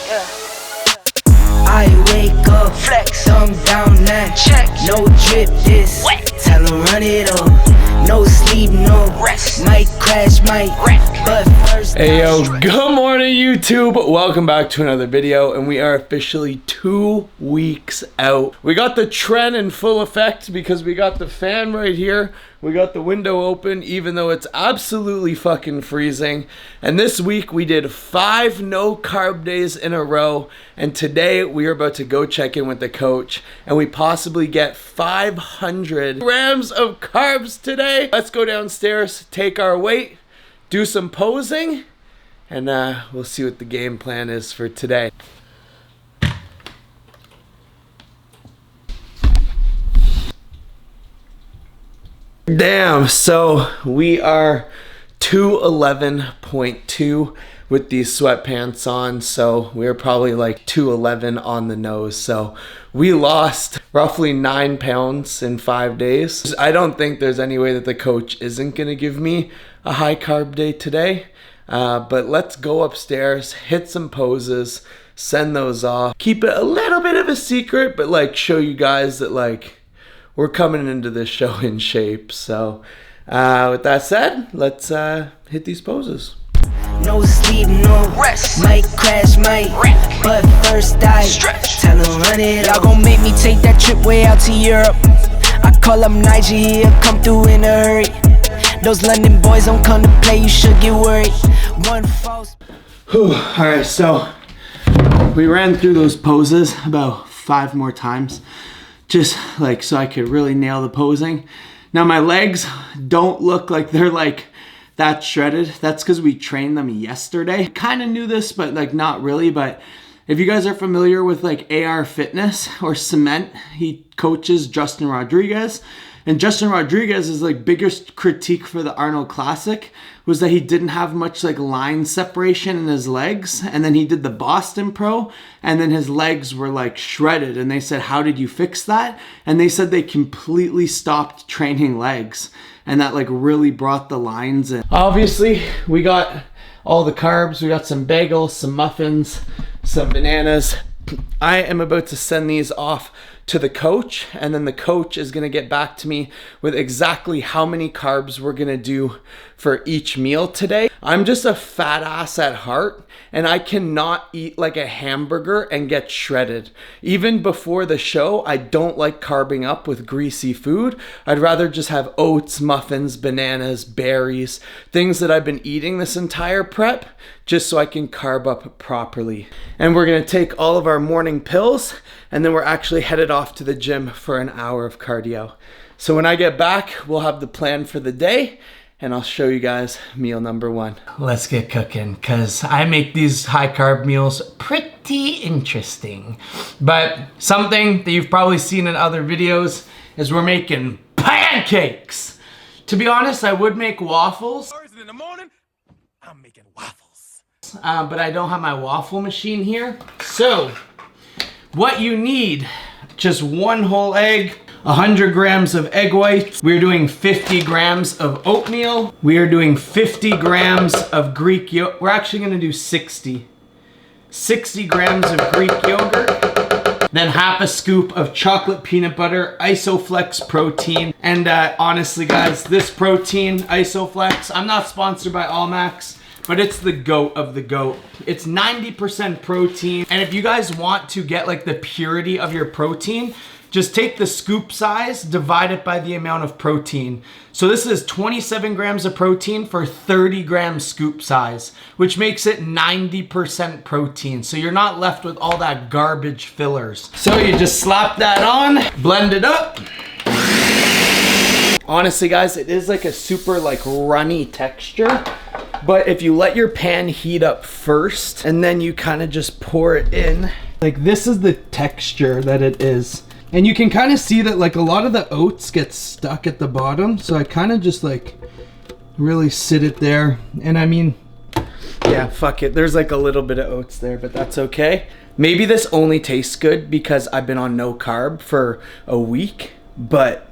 I wake up, flex, thumb down now. Check, no drip this. Wet. Tell 'em run it up. No sleep, no rest. Might crash, might wreck. But first. Hey yo, good morning YouTube. Welcome back to another video, and we are officially 2 weeks out. We got the trend in full effect because we got the fan right here. We got the window open even though it's absolutely fucking freezing. And this week we did 5 no carb days in a row. And today we are about to go check in with the coach and we possibly get 500 grams of carbs today. Let's go downstairs, take our weight, do some posing, and we'll see what the game plan is for today. Damn, so we are 211.2 with these sweatpants on, so we're probably like 211 on the nose. So we lost roughly 9 pounds in 5 days. I don't think there's any way that the coach isn't gonna give me a high carb day today, but let's go upstairs, hit some poses, send those off, keep it a little bit of a secret, but like show you guys that like we're coming into this show in shape. So with that said, let's hit these poses. No sleep, no rest. Might crash, might wreck. But first I stretch. Tell 'em run it. Y'all gon' make me take that trip way out to Europe. I call up Nigeria, come through in a hurry. Those London boys don't come to play, you should get worried. One false. Alright, so we ran through those poses about 5 more times. Just like so I could really nail the posing. Now my legs don't look like they're like that shredded. That's because we trained them yesterday. Kind of knew this, but like not really. But if you guys are familiar with like AR Fitness or Cement, he coaches Justin Rodriguez. And Justin Rodriguez's like biggest critique for the Arnold Classic was that he didn't have much like line separation in his legs. And then he did the Boston Pro and then his legs were like shredded. And they said, how did you fix that? And they said they completely stopped training legs. And that like really brought the lines in. Obviously, we got all the carbs. We got some bagels, some muffins, some bananas. I am about to send these off to the coach, and then the coach is gonna get back to me with exactly how many carbs we're gonna do for each meal today. I'm just a fat ass at heart, and I cannot eat like a hamburger and get shredded. Even before the show, I don't like carbing up with greasy food. I'd rather just have oats, muffins, bananas, berries, things that I've been eating this entire prep, just so I can carb up properly. And we're gonna take all of our morning pills, and then we're actually headed off to the gym for an hour of cardio. So when I get back, we'll have the plan for the day, and I'll show you guys meal number 1. Let's get cooking, because I make these high carb meals pretty interesting. But something that you've probably seen in other videos is we're making pancakes. To be honest, I would make waffles. Thursday in the morning, I'm making waffles. But I don't have my waffle machine here. So what you need, just 1 whole egg, 100 grams of egg whites. We're doing 50 grams of oatmeal. We are doing 50 grams of Greek yogurt. We're actually gonna do 60 grams of Greek yogurt. Then half a scoop of chocolate peanut butter, Isoflex protein. And honestly guys, this protein, Isoflex, I'm not sponsored by Allmax, but it's the goat of the goat. It's 90% protein. And if you guys want to get like the purity of your protein, just take the scoop size, divide it by the amount of protein. So this is 27 grams of protein for 30 grams scoop size, which makes it 90% protein. So you're not left with all that garbage fillers. So you just slap that on, blend it up. Honestly guys, it is like a super like runny texture. But if you let your pan heat up first and then you kind of just pour it in, like this is the texture that it is. And you can kind of see that like a lot of the oats get stuck at the bottom. So I kind of just like really sit it there. And I mean, yeah, fuck it. There's like a little bit of oats there, but that's okay. Maybe this only tastes good because I've been on no carb for a week, but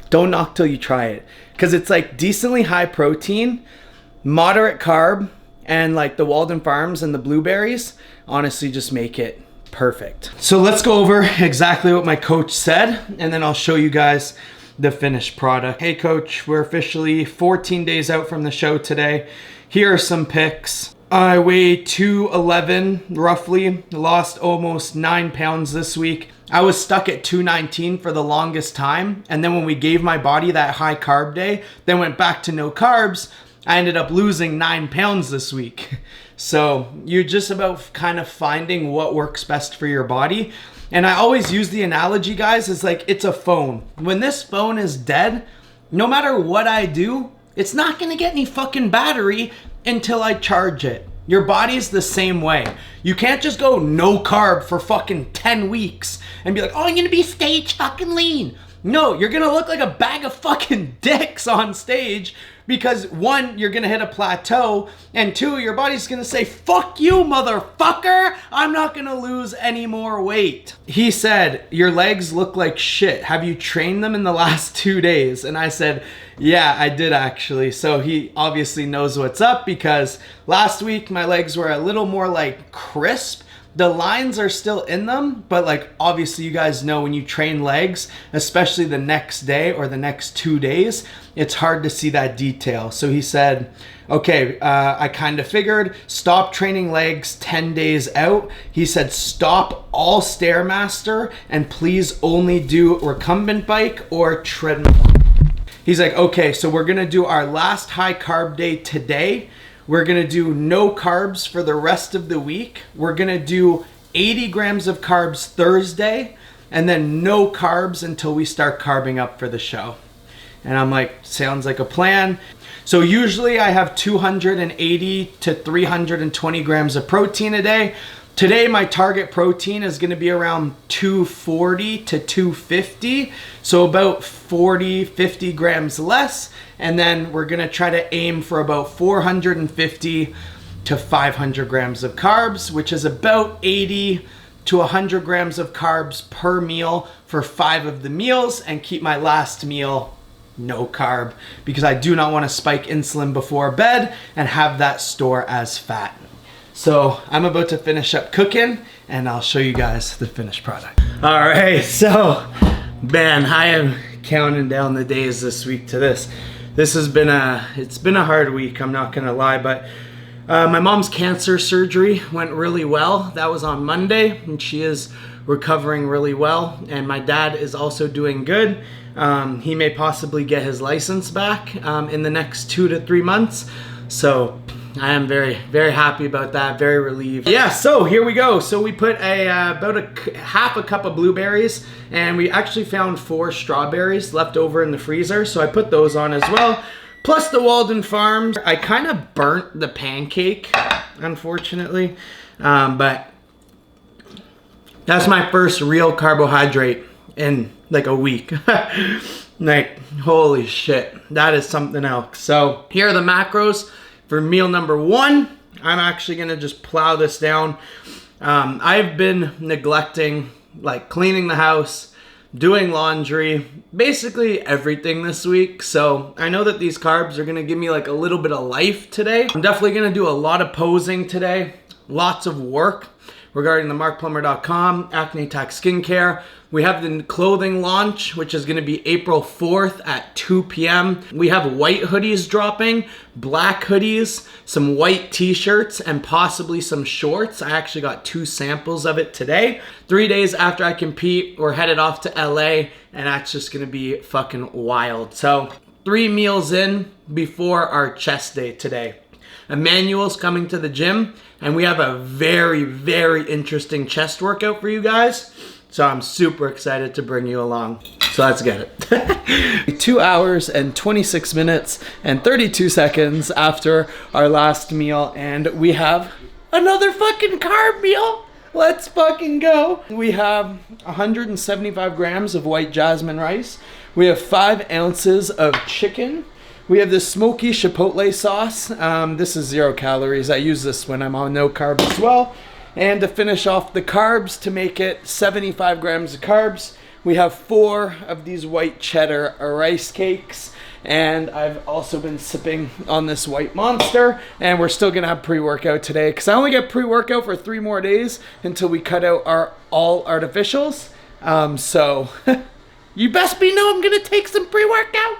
don't knock till you try it. Because it's like decently high protein, moderate carb, and like the Walden Farms and the blueberries, honestly just make it perfect. So let's go over exactly what my coach said, and then I'll show you guys the finished product. Hey coach, we're officially 14 days out from the show today. Here are some pics. I weigh 211 roughly, lost almost 9 pounds this week. I was stuck at 219 for the longest time, and then when we gave my body that high carb day, then went back to no carbs, I ended up losing 9 pounds this week. So you're just about kind of finding what works best for your body. And I always use the analogy, guys, is like it's a phone. When this phone is dead, no matter what I do, it's not gonna get any fucking battery until I charge it. Your body's the same way. You can't just go no carb for fucking 10 weeks and be like, oh, I'm gonna be stage fucking lean. No, you're gonna look like a bag of fucking dicks on stage because one, you're gonna hit a plateau, and two, your body's gonna say, fuck you, motherfucker, I'm not gonna lose any more weight. He said, your legs look like shit. Have you trained them in the last 2 days? And I said, yeah, I did actually. So he obviously knows what's up because last week my legs were a little more like crisp. The lines are still in them, but like obviously you guys know when you train legs, especially the next day or the next 2 days, it's hard to see that detail. So he said, okay, I kind of figured, stop training legs 10 days out. He said, stop all Stairmaster and please only do recumbent bike or treadmill. He's like, okay, so we're gonna do our last high carb day today. We're gonna do no carbs for the rest of the week. We're gonna do 80 grams of carbs Thursday, and then no carbs until we start carbing up for the show. And I'm like, sounds like a plan. So usually I have 280 to 320 grams of protein a day. Today, my target protein is gonna be around 240 to 250. So about 40, 50 grams less. And then we're gonna try to aim for about 450 to 500 grams of carbs, which is about 80 to 100 grams of carbs per meal for 5 of the meals, and keep my last meal no carb because I do not wanna spike insulin before bed and have that store as fat. So I'm about to finish up cooking and I'll show you guys the finished product. All right, so man, I am counting down the days this week to this. This has been it's been a hard week, I'm not gonna lie, but my mom's cancer surgery went really well. That was on Monday and she is recovering really well. And my dad is also doing good. He may possibly get his license back in the next 2 to 3 months. So I am very, very happy about that, very relieved. Yeah, so here we go. So we put about half a cup of blueberries, and we actually found 4 strawberries left over in the freezer, so I put those on as well. Plus the Walden Farms. I kind of burnt the pancake, unfortunately, but that's my first real carbohydrate in like a week. Like, holy shit, that is something else. So here are the macros. For meal number 1, I'm actually gonna just plow this down. I've been neglecting like cleaning the house, doing laundry, basically everything this week. So I know that these carbs are gonna give me like a little bit of life today. I'm definitely gonna do a lot of posing today, lots of work regarding the markplummer.com, Acne Attack Skincare. We have the clothing launch, which is gonna be April 4th at 2 p.m. We have white hoodies dropping, black hoodies, some white t-shirts, and possibly some shorts. I actually got 2 samples of it today. 3 days after I compete, we're headed off to LA, and that's just gonna be fucking wild. So 3 meals in before our chest day today. Emmanuel's coming to the gym, and we have a very, very interesting chest workout for you guys. So I'm super excited to bring you along. So let's get it. 2 hours and 26 minutes and 32 seconds after our last meal, and we have another fucking carb meal. Let's fucking go. We have 175 grams of white jasmine rice. We have 5 ounces of chicken. We have this smoky chipotle sauce. This is 0 calories. I use this when I'm on no carb as well. And to finish off the carbs, to make it 75 grams of carbs, we have 4 of these white cheddar rice cakes. And I've also been sipping on this white Monster, and we're still gonna have pre-workout today because I only get pre-workout for 3 more days until we cut out our all artificials. So you best be know I'm gonna take some pre-workout.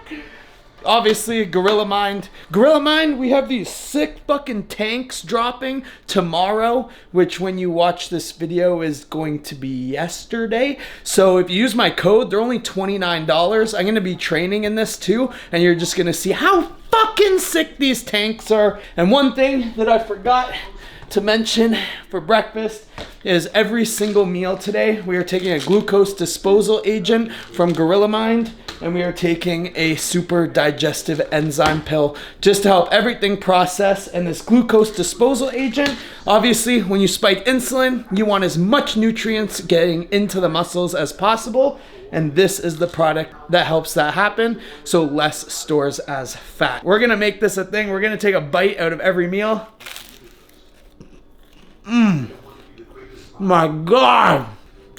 Obviously, Gorilla Mind. Gorilla Mind, we have these sick fucking tanks dropping tomorrow, which when you watch this video is going to be yesterday. So if you use my code, they're only $29. I'm gonna be training in this too, and you're just gonna see how fucking sick these tanks are. And one thing that I forgot to mention for breakfast is every single meal today, we are taking a glucose disposal agent from Gorilla Mind, and we are taking a super digestive enzyme pill just to help everything process. And this glucose disposal agent, obviously when you spike insulin, you want as much nutrients getting into the muscles as possible. And this is the product that helps that happen, so less stores as fat. We're gonna make this a thing. We're gonna take a bite out of every meal. My God,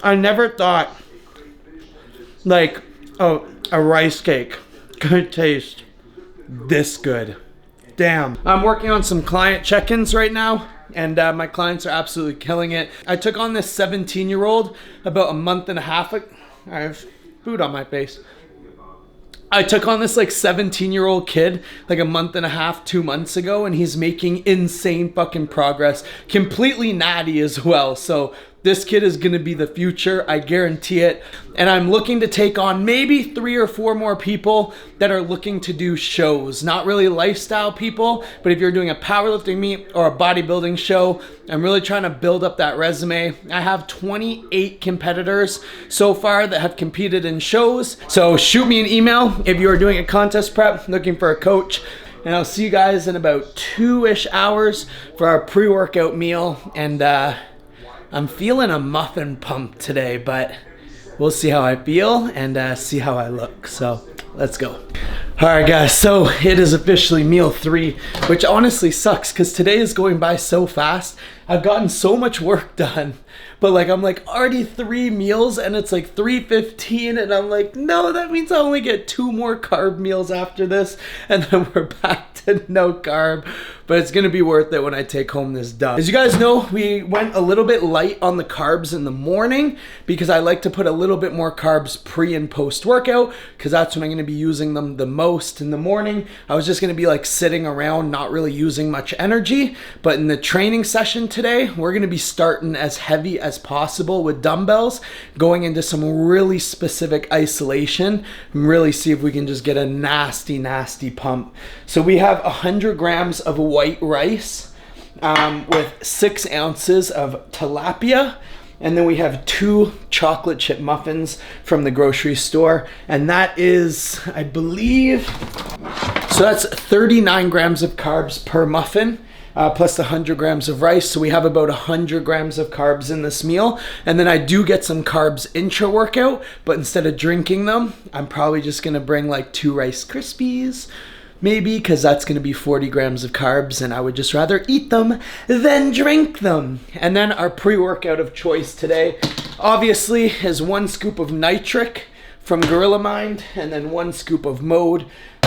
I never thought like a rice cake could taste this good. Damn. I'm working on some client check-ins right now, and my clients are absolutely killing it. I took on this 17-year-old about a month and a half ago. I have food on my face. I took on this like 17-year-old kid like a month and a half, 2 months ago, and he's making insane fucking progress. Completely natty as well. So this kid is gonna be the future, I guarantee it. And I'm looking to take on maybe 3 or 4 more people that are looking to do shows. Not really lifestyle people, but if you're doing a powerlifting meet or a bodybuilding show, I'm really trying to build up that resume. I have 28 competitors so far that have competed in shows. So shoot me an email if you are doing a contest prep, looking for a coach. And I'll see you guys in about 2-ish hours for our pre-workout meal. And I'm feeling a muffin pump today, but we'll see how I feel and see how I look. So let's go. All right, guys, so it is officially meal 3, which honestly sucks because today is going by so fast. I've gotten so much work done, but like I'm like already 3 meals and it's like 3:15, and I'm like, no, that means I only get 2 more carb meals after this, and then we're back to no carb. But it's gonna be worth it when I take home this dub. As you guys know, we went a little bit light on the carbs in the morning because I like to put a little bit more carbs pre and post workout because that's when I'm gonna be using them the most. In the morning, I was just gonna be like sitting around, not really using much energy. But in the training session today, we're gonna be starting as heavy as possible with dumbbells, going into some really specific isolation, and really see if we can just get a nasty, nasty pump. So we have 100 grams of white rice with 6 ounces of tilapia, and then we have 2 chocolate chip muffins from the grocery store, and that is, I believe, so that's 39 grams of carbs per muffin. Plus the 100 grams of rice, so we have about 100 grams of carbs in this meal. And then I do get some carbs intra-workout, but instead of drinking them, I'm probably just gonna bring like 2 Rice Krispies, maybe, because that's gonna be 40 grams of carbs, and I would just rather eat them than drink them. And then our pre-workout of choice today, obviously, is 1 scoop of nitric from Gorilla Mind, and then 1 scoop of Mode,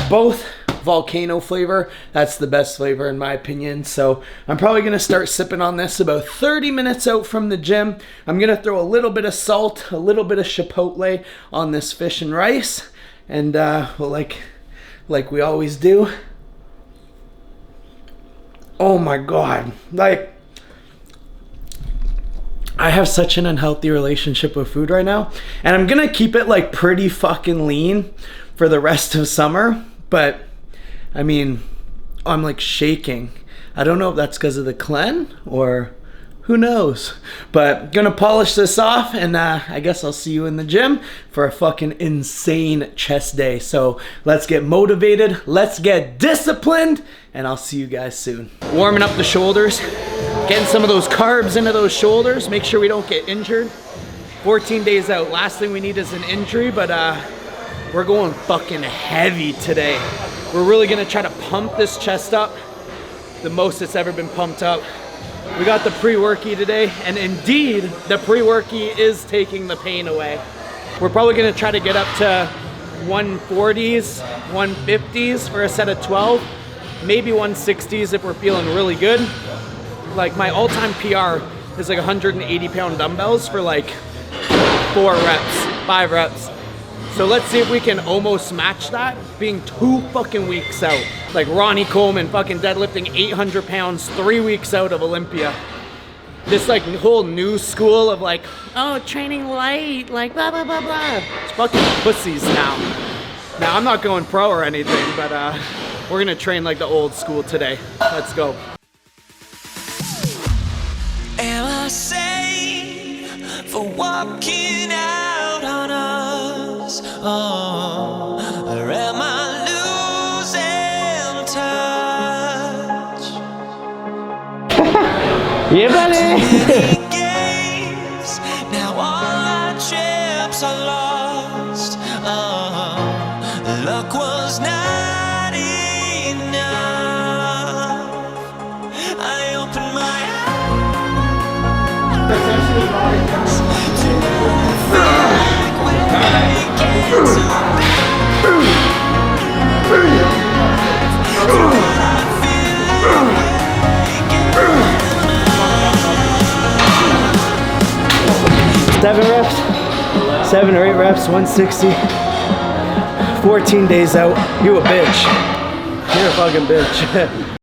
both volcano flavor. That's the best flavor in my opinion. So I'm probably gonna start sipping on this about 30 minutes out from the gym. I'm gonna throw a little bit of salt, a little bit of chipotle on this fish and rice, and well, like we always do. Oh my God, like I have such an unhealthy relationship with food right now, and I'm gonna keep it like pretty fucking lean for the rest of summer. But I mean, I'm like shaking. I don't know if that's because of the clen or who knows. But gonna polish this off, and I guess I'll see you in the gym for a fucking insane chest day. So let's get motivated, let's get disciplined, and I'll see you guys soon. Warming up the shoulders, getting some of those carbs into those shoulders, make sure we don't get injured. 14 days out, last thing we need is an injury, but we're going fucking heavy today. We're really gonna try to pump this chest up the most it's ever been pumped up. We got the pre-worky today, and indeed, the pre-worky is taking the pain away. We're probably gonna try to get up to 140s, 150s for a set of 12, maybe 160s if we're feeling really good. Like my all-time PR is like 180 pound dumbbells for like 4 reps, 5 reps. So let's see if we can almost match that being 2 fucking weeks out. Like Ronnie Coleman fucking deadlifting 800 pounds 3 weeks out of Olympia. This like whole new school of like, oh, training light, like blah, blah, blah, blah. It's fucking pussies now. Now I'm not going pro or anything, but we're gonna train like the old school today. Let's go. Am I safe for walking out on us? Oh, or am I losing touch? Yeah, buddy. Games, now all our chips are lost. Luck was not enough. I opened my eyes to like we're making Seven or 8 reps, 160. 14 days out. You a bitch. You're a fucking bitch.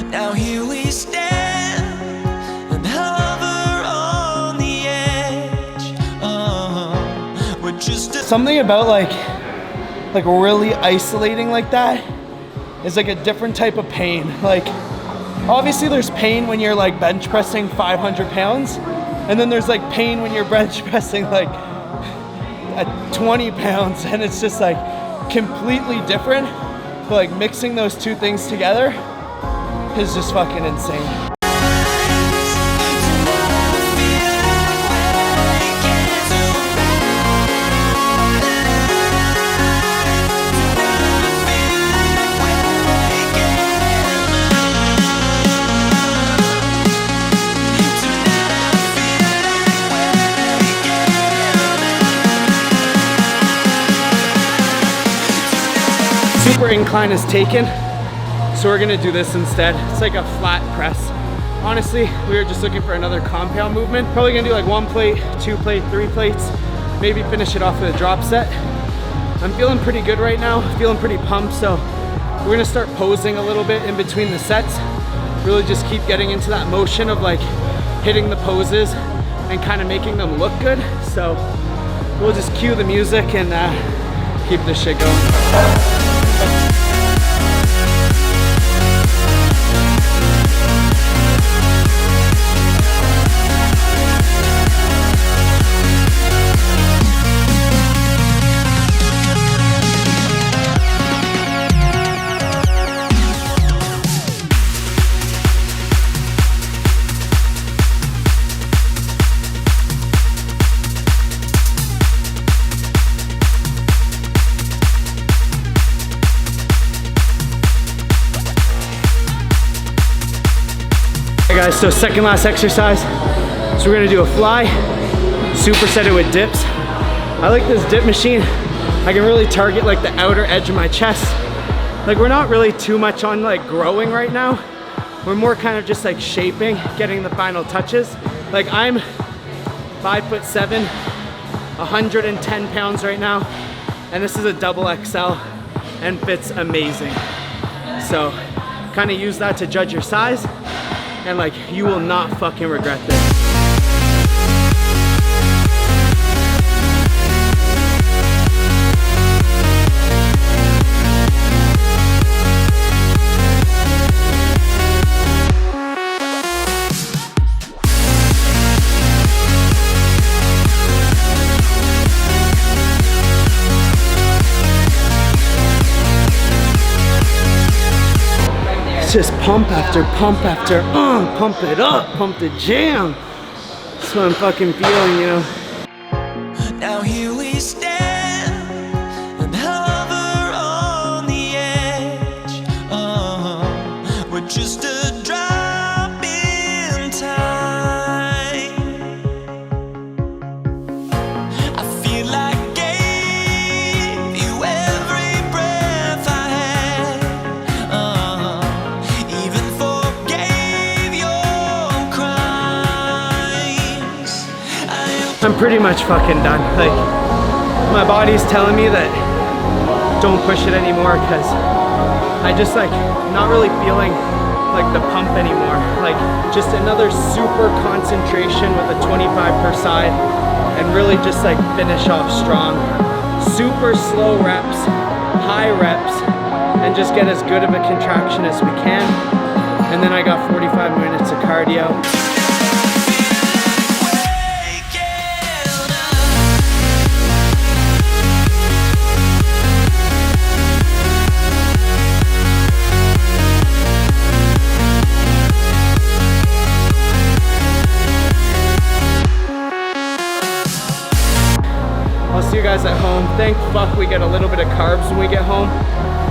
Now here we stand and hover on the edge. We're just Something about like really isolating like that is like a different type of pain. Like obviously there's pain when you're like bench pressing 500 pounds, and then there's like pain when you're bench pressing like at 20 pounds, and it's just like completely different. But like mixing those two things together is just fucking insane. Super incline is taken, so we're gonna do this instead. It's like a flat press. Honestly, we were just looking for another compound movement. Probably gonna do like 1 plate, 2 plate, 3 plates, maybe finish it off with a drop set. I'm feeling pretty good right now, feeling pretty pumped, so we're gonna start posing a little bit in between the sets. Really just keep getting into that motion of like hitting the poses and kind of making them look good. So we'll just cue the music and keep this shit going. Guys, so second last exercise. So we're gonna do a fly, superset it with dips. I like this dip machine. I can really target like the outer edge of my chest. Like we're not really too much on like growing right now. We're more kind of just like shaping, getting the final touches. Like I'm 5'7", 110 pounds right now, and this is a double XL and fits amazing. So kind of use that to judge your size. And like, you will not fucking regret this. It's just pump after pump after pump it up, pump the jam. That's what I'm fucking feeling, you know. Now here we stand and hover on the edge. We're just a drop in time. I feel like gave you every breath I had. Even forgave your crimes. I'm pretty much fucking done. Like, my body's telling me that don't push it anymore because I just like not really feeling like the pump anymore. Like just another super concentration with a 25 per side and really just like finish off strong. Super slow reps, high reps, and just get as good of a contraction as we can. And then I got 45 minutes of cardio. I'll see you guys at home. Thank fuck we get a little bit of carbs when we get home.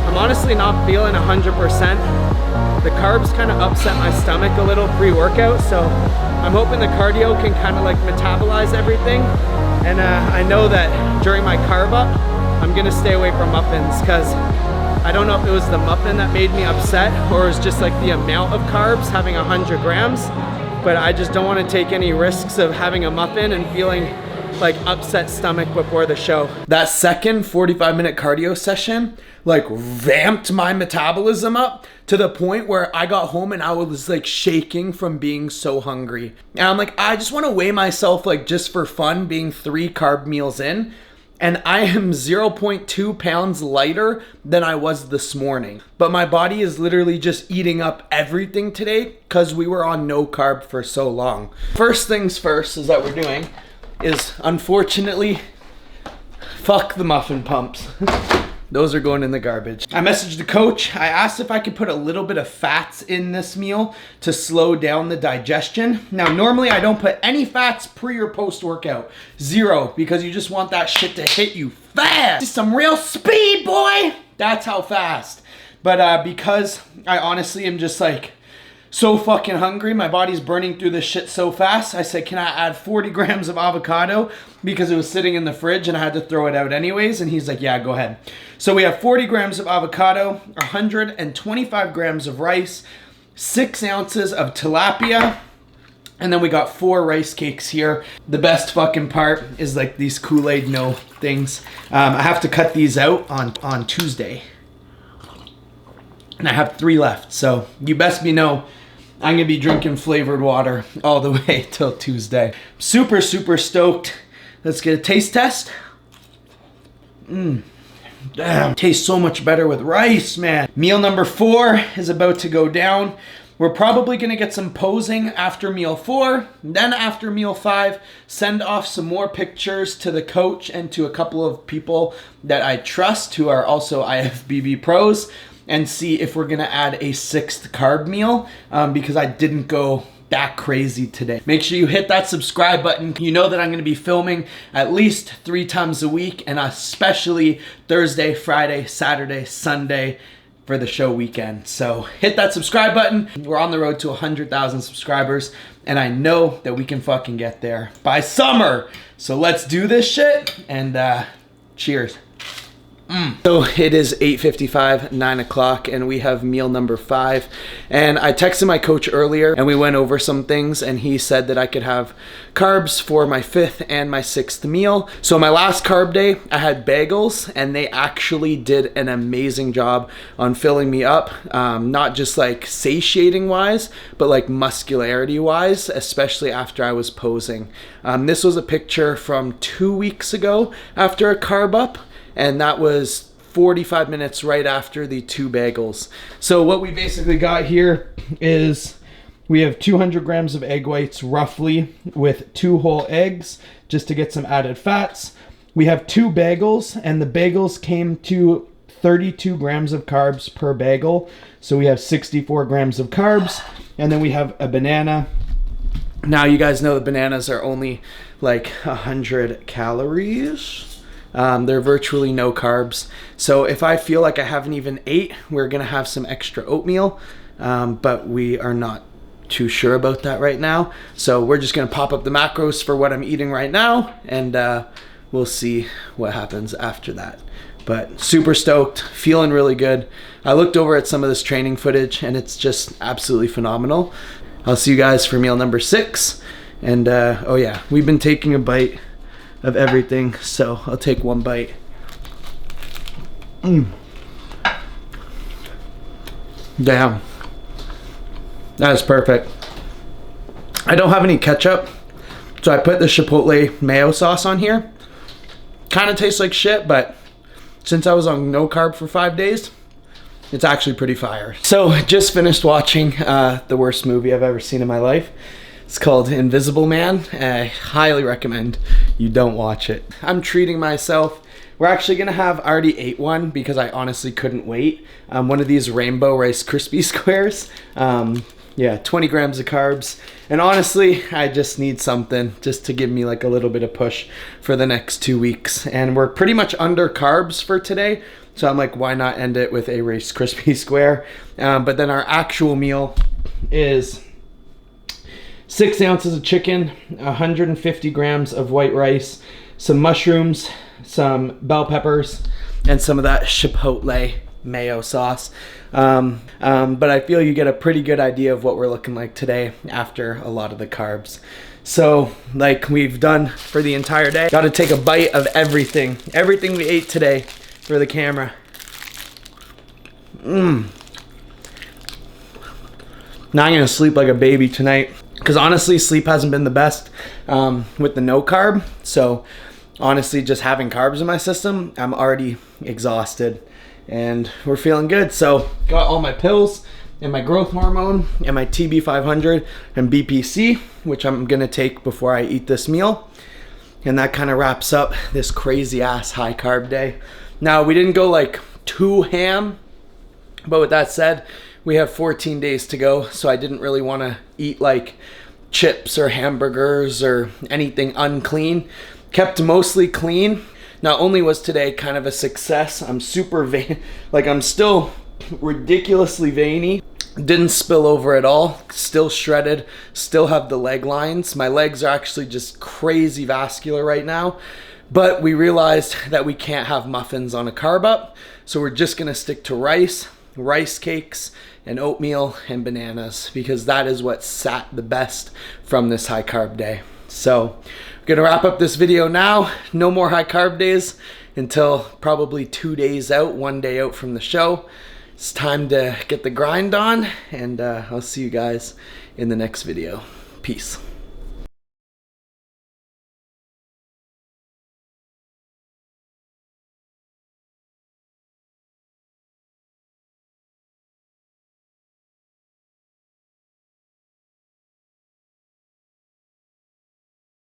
I'm honestly not feeling 100%. The carbs kind of upset my stomach a little pre-workout, so I'm hoping the cardio can kind of like metabolize everything. And I know that during my carb up, I'm gonna stay away from muffins because I don't know if it was the muffin that made me upset or it was just like the amount of carbs, having 100 grams. But I just don't want to take any risks of having a muffin and feeling like upset stomach before the show. That second 45-minute cardio session like vamped my metabolism up to the point where I got home and I was like shaking from being so hungry. And I'm like, I just want to weigh myself like just for fun, being 3 carb meals in. And I am 0.2 pounds lighter than I was this morning. But my body is literally just eating up everything today because we were on no carb for so long. First things first is that we're doing is unfortunately, fuck the muffin pumps. Those are going in the garbage. I messaged the coach. I asked if I could put a little bit of fats in this meal to slow down the digestion. Now, normally I don't put any fats pre or post workout. 0, because you just want that shit to hit you fast. Just some real speed, boy. That's how fast. But because I honestly am just like, so fucking hungry, my body's burning through this shit so fast, I said, can I add 40 grams of avocado? Because it was sitting in the fridge and I had to throw it out anyways. And he's like, yeah, go ahead. So we have 40 grams of avocado, 125 grams of rice, 6 ounces of tilapia, and then we got 4 rice cakes here. The best fucking part is like these Kool-Aid no things. I have to cut these out on Tuesday. And I have 3 left. So you best be know I'm gonna be drinking flavored water all the way till Tuesday. Super, super stoked. Let's get a taste test. Damn, tastes so much better with rice, man. Meal number 4 is about to go down. We're probably gonna get some posing after meal 4. Then after meal 5, send off some more pictures to the coach and to a couple of people that I trust who are also IFBB pros, and see if we're gonna add a 6th carb meal because I didn't go that crazy today. Make sure you hit that subscribe button. You know that I'm gonna be filming at least 3 times a week, and especially Thursday, Friday, Saturday, Sunday for the show weekend. So hit that subscribe button. We're on the road to 100,000 subscribers, and I know that we can fucking get there by summer. So let's do this shit, and cheers. So it is 8:55, 9 o'clock, and we have meal number 5. And I texted my coach earlier and we went over some things, and he said that I could have carbs for my 5th and my 6th meal. So my last carb day, I had bagels, and they actually did an amazing job on filling me up. Not just like satiating wise, but like muscularity wise, especially after I was posing. This was a picture from 2 weeks ago after a carb up. And that was 45 minutes right after the 2 bagels. So what we basically got here is we have 200 grams of egg whites roughly with 2 whole eggs just to get some added fats. We have 2 bagels, and the bagels came to 32 grams of carbs per bagel. So we have 64 grams of carbs, and then we have a banana. Now you guys know the bananas are only like 100 calories. They're virtually no carbs. So if I feel like I haven't even ate, we're gonna have some extra oatmeal, but we are not too sure about that right now. So we're just gonna pop up the macros for what I'm eating right now, and we'll see what happens after that. But super stoked, feeling really good. I looked over at some of this training footage and it's just absolutely phenomenal. I'll see you guys for meal number 6. And oh yeah, we've been taking a bite of everything, so I'll take one bite. Damn, that is perfect. I don't have any ketchup, so I put the chipotle mayo sauce on here. Kind of tastes like shit, but since I was on no carb for 5 days, it's actually pretty fire. So just finished watching the worst movie I've ever seen in my life. It's called Invisible Man. I highly recommend you don't watch it. I'm treating myself. We're actually gonna have, I already ate one because I honestly couldn't wait. One of these rainbow Rice Krispie squares. Yeah, 20 grams of carbs. And honestly, I just need something just to give me like a little bit of push for the next 2 weeks. And we're pretty much under carbs for today. So I'm like, why not end it with a Rice Krispie square? But then our actual meal is 6 ounces of chicken, 150 grams of white rice, some mushrooms, some bell peppers, and some of that chipotle mayo sauce. But I feel you get a pretty good idea of what we're looking like today after a lot of the carbs. So like we've done for the entire day, got to take a bite of everything we ate today for the camera. Now I'm gonna sleep like a baby tonight, because honestly sleep hasn't been the best with the no carb. So honestly, just having carbs in my system, I'm already exhausted. And we're feeling good. So got all my pills and my growth hormone and my TB500 and BPC, which I'm gonna take before I eat this meal. And that kind of wraps up this crazy ass high carb day. Now we didn't go like too ham, but with that said, we have 14 days to go. So I didn't really want to eat like chips or hamburgers or anything unclean. Kept mostly clean. Not only was today kind of a success, I'm super vain, like I'm still ridiculously veiny. Didn't spill over at all, still shredded, still have the leg lines. My legs are actually just crazy vascular right now. But we realized that we can't have muffins on a carb up. So we're just gonna stick to rice cakes, and oatmeal and bananas, because that is what sat the best from this high carb day. So I'm gonna wrap up this video now. No more high carb days until probably 2 days out, 1 day out from the show. It's time to get the grind on, and I'll see you guys in the next video. Peace.